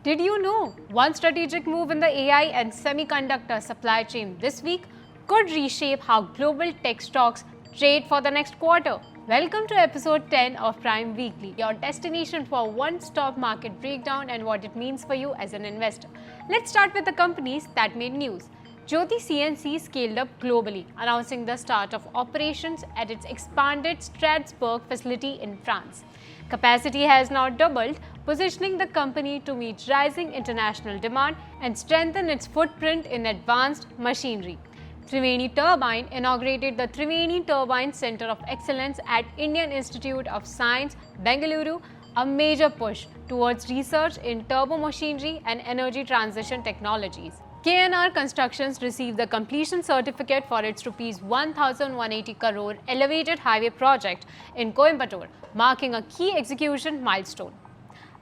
Did you know one strategic move in the AI and semiconductor supply chain this week could reshape how global tech stocks trade for the next quarter? Welcome to episode 10 of Prime Weekly, your destination for one-stop market breakdown and what it means for you as an investor. Let's start with the companies that made news. Jyoti CNC scaled up globally, announcing the start of operations at its expanded Strasbourg facility in France. Capacity has now doubled, positioning the company to meet rising international demand and strengthen its footprint in advanced machinery. Triveni Turbine inaugurated the Triveni Turbine Center of Excellence at Indian Institute of Science, Bengaluru, a major push towards research in turbomachinery and energy transition technologies. KNR Constructions received the completion certificate for its Rs 1,180 crore elevated highway project in Coimbatore, marking a key execution milestone.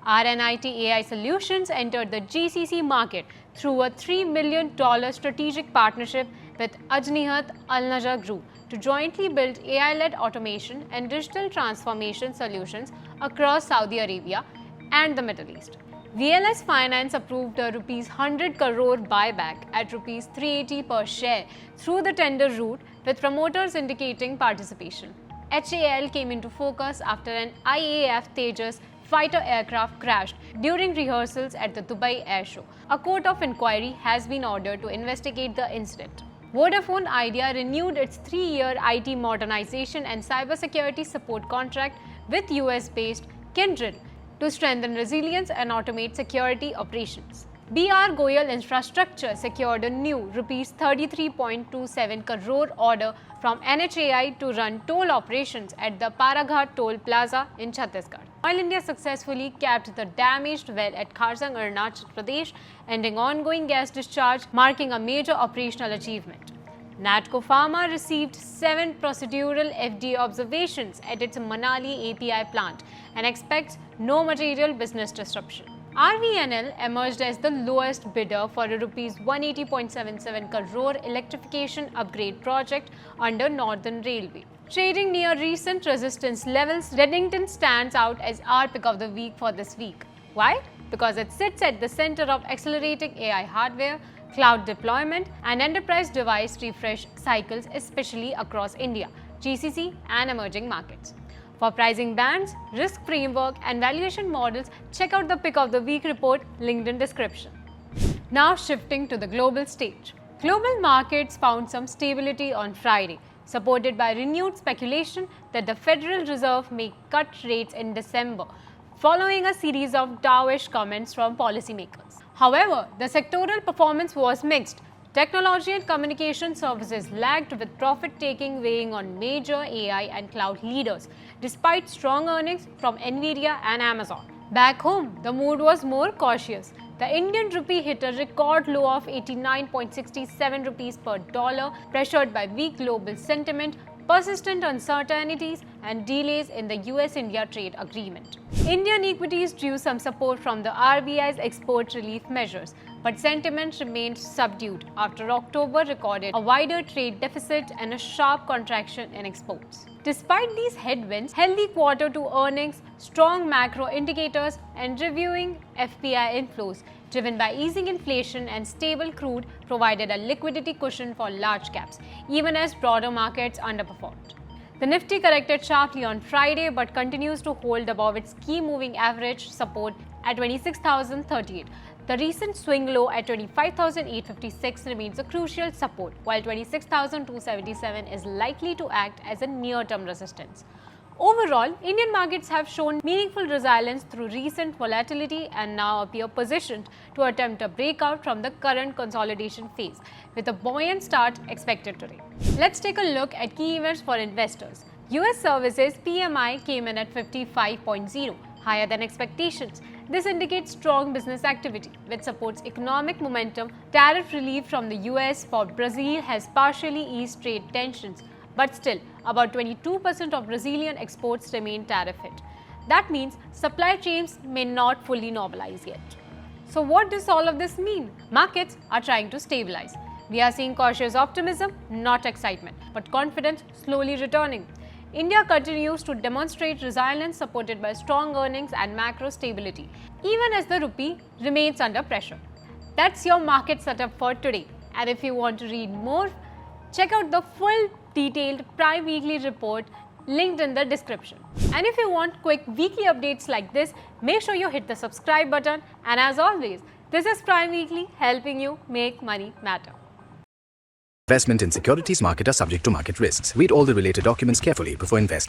RNIT AI Solutions entered the GCC market through a $3 million strategic partnership with Ajnihat Al Najjar Group to jointly build AI-led automation and digital transformation solutions across Saudi Arabia and the Middle East. VLS Finance approved a Rs 100 crore buyback at Rs 380 per share through the tender route, with promoters indicating participation. NHAI came into focus after an IAF Tejas fighter aircraft crashed during rehearsals at the Dubai Air Show. A court of inquiry has been ordered to investigate the incident. Vodafone Idea renewed its 3-year IT modernization and cybersecurity support contract with US-based Kyndryl to strengthen resilience and automate security operations. Goyal Infrastructure secured a new Rs 33.27 crore order from NHAI to run toll operations at the Paraghat Toll Plaza in Chhattisgarh. Oil India successfully capped the damaged well at Kharsang, Arunachal Pradesh, ending ongoing gas discharge, marking a major operational achievement. Natco Pharma received 7 procedural FDA observations at its Manali API plant and expects no material business disruption. RVNL emerged as the lowest bidder for a Rs 180.77 crore electrification upgrade project under Northern Railway. Trading near recent resistance levels, Redington stands out as our pick of the week for this week. Why? Because it sits at the center of accelerating AI hardware, cloud deployment, and enterprise device refresh cycles, especially across India, GCC, and emerging markets. For pricing bands, risk framework, and valuation models, check out the Pick of the Week report linked in description. Now shifting to the global stage. Global markets found some stability on Friday, supported by renewed speculation that the Federal Reserve may cut rates in December, following a series of dovish comments from policymakers. However, the sectoral performance was mixed. Technology and communication services lagged, with profit-taking weighing on major AI and cloud leaders, despite strong earnings from Nvidia and Amazon. Back home, the mood was more cautious. The Indian rupee hit a record low of 89.67 rupees per dollar, pressured by weak global sentiment, persistent uncertainties, and delays in the US-India trade agreement. Indian equities drew some support from the RBI's export relief measures, but sentiment remained subdued after October recorded a wider trade deficit and a sharp contraction in exports. Despite these headwinds, healthy Q2 earnings, strong macro indicators, and reviewing FPI inflows driven by easing inflation and stable crude provided a liquidity cushion for large caps, even as broader markets underperformed. The Nifty corrected sharply on Friday but continues to hold above its key moving average support at 26,038. The recent swing low at 25,856 remains a crucial support, while 26,277 is likely to act as a near-term resistance. Overall, Indian markets have shown meaningful resilience through recent volatility and now appear positioned to attempt a breakout from the current consolidation phase, with a buoyant start expected today. Let's take a look at key events for investors. US services PMI came in at 55.0, higher than expectations. This indicates strong business activity, which supports economic momentum. Tariff relief from the US for Brazil has partially eased trade tensions, but still, about 22% of Brazilian exports remain tariff hit. That means supply chains may not fully normalize yet. So what does all of this mean? Markets are trying to stabilize. We are seeing cautious optimism, not excitement, but confidence slowly returning. India continues to demonstrate resilience supported by strong earnings and macro stability, even as the rupee remains under pressure. That's your market setup for today. And if you want to read more, check out the full detailed Prime Weekly report linked in the description. And if you want quick weekly updates like this, make sure you hit the subscribe button. And as always, this is Prime Weekly, helping you make money matter. Investment in securities market are subject to market risks. Read all the related documents carefully before investing.